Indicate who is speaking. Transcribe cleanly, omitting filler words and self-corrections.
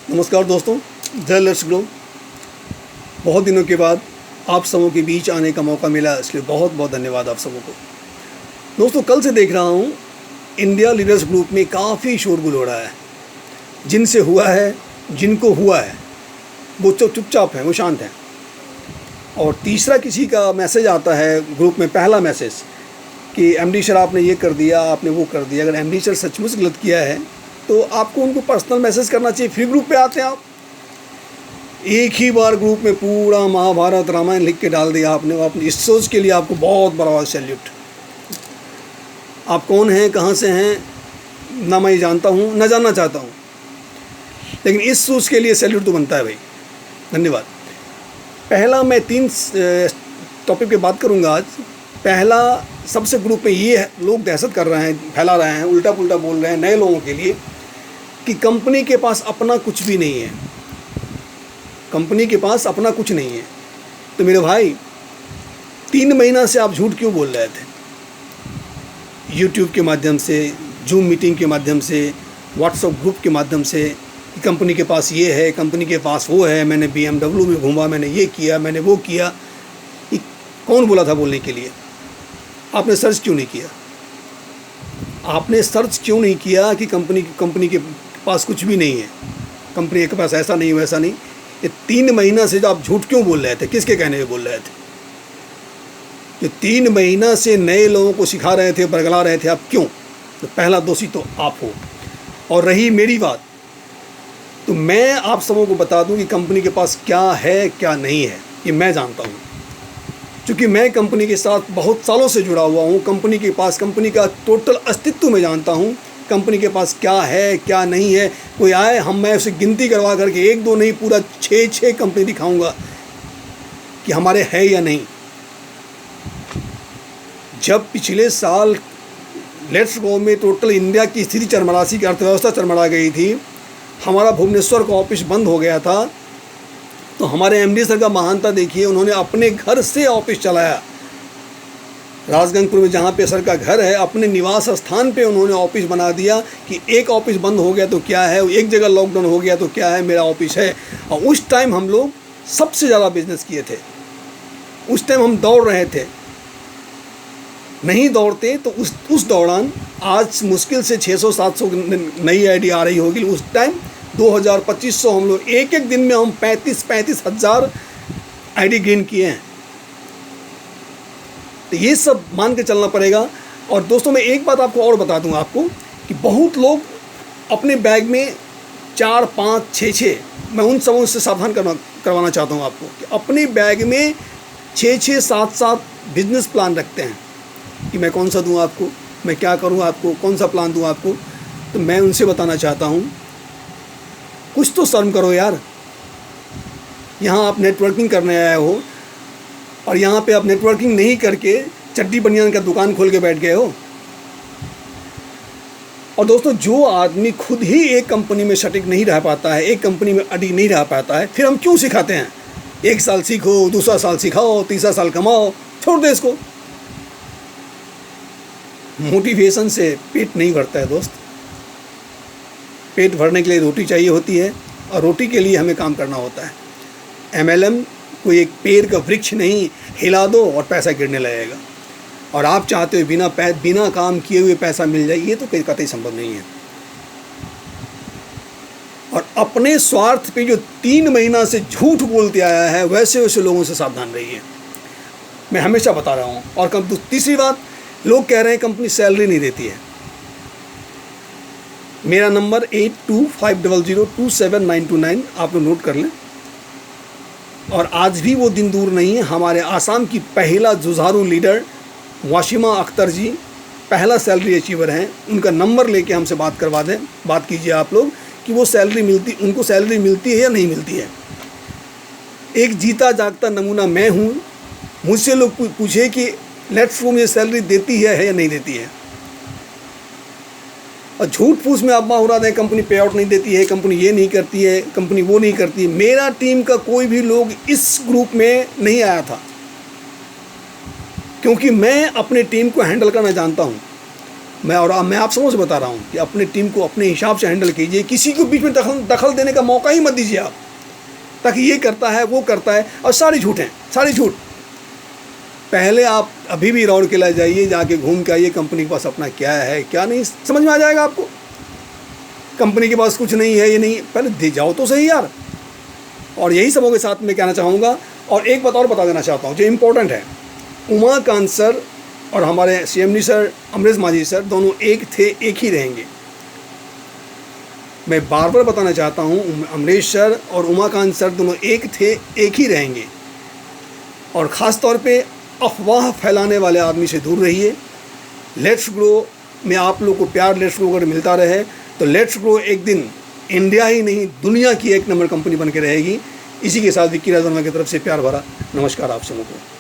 Speaker 1: नमस्कार दोस्तों, जय लेट्स ग्रो। बहुत दिनों के बाद आप सबों के बीच आने का मौका मिला, इसलिए बहुत बहुत धन्यवाद आप सबों को। दोस्तों, कल से देख रहा हूँ इंडिया लीडर्स ग्रुप में काफ़ी शोरगुल हो रहा है। जिनसे हुआ है, जिनको हुआ है, वो चुपचाप हैं, वो शांत हैं। और तीसरा किसी का मैसेज आता है ग्रुप में, पहला मैसेज कि एमडी सर आपने ये कर दिया, आपने वो कर दिया। अगर एमडी सर सचमुच गलत किया है तो आपको उनको पर्सनल मैसेज करना चाहिए, फिर ग्रुप पे आते हैं आप। एक ही बार ग्रुप में पूरा महाभारत रामायण लिख के डाल दिया आपने। अपनी इस सोच के लिए आपको बहुत बड़ा सैल्यूट। आप कौन हैं, कहाँ से हैं, ना मैं जानता हूँ, ना जानना चाहता हूँ, लेकिन इस सोच के लिए सैल्यूट तो बनता है भाई। धन्यवाद। पहला, मैं 3 टॉपिक पे बात करूँगा आज। पहला, सबसे ग्रुप में ये है, लोग दहशत कर रहे हैं, फैला रहे हैं, उल्टा पुल्टा बोल रहे हैं नए लोगों के लिए कि कंपनी के पास अपना कुछ भी नहीं है। कंपनी के पास अपना कुछ नहीं है। तो मेरे भाई, 3 महीना से आप झूठ क्यों बोल रहे थे? यूट्यूब के माध्यम से, जूम मीटिंग के माध्यम से, व्हाट्सएप ग्रुप के माध्यम से कि कंपनी के पास ये है, कंपनी के पास वो है, मैंने BMW में घूमा, मैंने ये किया, मैंने वो किया। ये कौन बोला था बोलने के लिए? आपने सर्च क्यों नहीं किया? आपने सर्च क्यों नहीं किया कि कंपनी के पास कुछ भी नहीं है, कंपनी के पास ऐसा नहीं वैसा नहीं? ये 3 महीना से जो आप झूठ क्यों बोल रहे थे, किसके कहने पे बोल रहे थे? जो 3 महीना से नए लोगों को सिखा रहे थे, बरगला रहे थे, आप क्यों? तो पहला दोषी तो आप हो। और रही मेरी बात, तो मैं आप सबों को बता दूं कि कंपनी के पास क्या है क्या नहीं है, ये मैं जानता हूँ। क्योंकि मैं कंपनी के साथ बहुत सालों से जुड़ा हुआ हूँ। कंपनी के पास, कंपनी का टोटल अस्तित्व मैं जानता हूँ। कंपनी के पास क्या है क्या नहीं है। कोई आए, मैं उसे गिनती करवा करके 1-2 नहीं, पूरा 6 कंपनी दिखाऊंगा कि हमारे है या नहीं। जब पिछले साल लेट्स गो में टोटल इंडिया की स्थिति चरमरासी की अर्थव्यवस्था चरमरा गई थी, हमारा भुवनेश्वर का ऑफिस बंद हो गया था, तो हमारे एमडी सर का महानता देखिए, उन्होंने अपने घर से ऑफिस चलाया। राजगंजपुर में जहाँ पे सर का घर है, अपने निवास स्थान पे उन्होंने ऑफिस बना दिया कि एक ऑफिस बंद हो गया तो क्या है, एक जगह लॉकडाउन हो गया तो क्या है, मेरा ऑफिस है। और उस टाइम हम लोग सबसे ज़्यादा बिजनेस किए थे। उस टाइम हम दौड़ रहे थे। नहीं दौड़ते तो उस दौरान आज मुश्किल से 600-700 नई आईडी आ रही होगी। उस टाइम 2000-2500 हम लोग एक दिन में हम 35 हज़ार आईडी गेन किए हैं। तो ये सब मान के चलना पड़ेगा। और दोस्तों, मैं एक बात आपको और बता दूं आपको कि बहुत लोग अपने बैग में 4, 5, 6, मैं उन सबों से सावधान करवाना चाहता हूं आपको कि अपने बैग में 6, 7 बिजनेस प्लान रखते हैं कि मैं कौन सा दूं आपको, मैं क्या करूं आपको, कौन सा प्लान दूं आपको। तो मैं उनसे बताना चाहता हूं, कुछ तो शर्म करो यार। यहाँ आप नेटवर्किंग करने आए हो और यहाँ पे आप नेटवर्किंग नहीं करके चड्डी बनियान का दुकान खोल के बैठ गए हो। और दोस्तों, जो आदमी खुद ही एक कंपनी में सटिक नहीं रह पाता है, एक कंपनी में अड़ी नहीं रह पाता है, फिर हम क्यों सिखाते हैं? 1 साल सीखो, दूसरा साल सिखाओ, तीसरा साल कमाओ, छोड़ दे इसको। मोटिवेशन से पेट नहीं भरता है दोस्त। पेट भरने के लिए रोटी चाहिए होती है, और रोटी के लिए हमें काम करना होता है। MLM कोई एक पेड़ का वृक्ष नहीं, हिला दो और पैसा गिरने लगेगा। और आप चाहते हो बिना काम किए हुए पैसा मिल जाए, ये तो कतई संभव नहीं है। और अपने स्वार्थ पे जो 3 महीना से झूठ बोलते आया है, वैसे लोगों से सावधान रहिए, मैं हमेशा बता रहा हूँ। और तीसरी बात, लोग कह रहे हैं कंपनी सैलरी नहीं देती है। मेरा नंबर 8250027929, आप लोग नोट कर लें। और आज भी वो दिन दूर नहीं है, हमारे आसाम की पहला जुझारू लीडर वाशिमा अख्तर जी पहला सैलरी अचीवर हैं। उनका नंबर लेके हमसे बात करवा दें, बात कीजिए आप लोग कि वो उनको सैलरी मिलती है या नहीं मिलती है। एक जीता जागता नमूना मैं हूँ। मुझसे लोग पूछे कि लेट्स गो मुझे सैलरी देती है या नहीं देती है, और झूठ फूस में अफवाह उड़ा दें, कंपनी पे आउट नहीं देती है, कंपनी ये नहीं करती है, कंपनी वो नहीं करती। मेरा टीम का कोई भी लोग इस ग्रुप में नहीं आया था, क्योंकि मैं अपने टीम को हैंडल करना जानता हूँ। मैं आप समझ से बता रहा हूँ कि अपनी टीम को अपने हिसाब से हैंडल कीजिए, किसी को बीच में दखल देने का मौका ही मत दीजिए आप, ताकि ये करता है वो करता है, और सारी झूठ हैं, सारी झूठ। पहले आप अभी भी राउर किला जाइए, जाके घूम के आइए कंपनी के पास अपना क्या है क्या नहीं, समझ में आ जाएगा आपको। कंपनी के पास कुछ नहीं है ये नहीं, पहले दे जाओ तो सही यार। और यही सबों के साथ मैं कहना चाहूँगा। और एक बात और बता देना चाहता हूँ जो इम्पोर्टेंट है, उमाकांत सर और हमारे CMD सर अमरेश माझी सर दोनों एक थे, एक ही रहेंगे। मैं बार बार बताना चाहता हूँ, अमरेश सर और उमाकांत सर दोनों एक थे, एक ही रहेंगे। और ख़ास तौर पे अफवाह फैलाने वाले आदमी से दूर रहिए। लेट्स ग्रो में आप लोग को प्यार, लेट्स ग्रो अगर मिलता रहे तो लेट्स ग्रो एक दिन इंडिया ही नहीं दुनिया की एक नंबर कंपनी बन के रहेगी। इसी के साथ विक्की राज वर्मा की तरफ से प्यार भरा नमस्कार आप सबों को।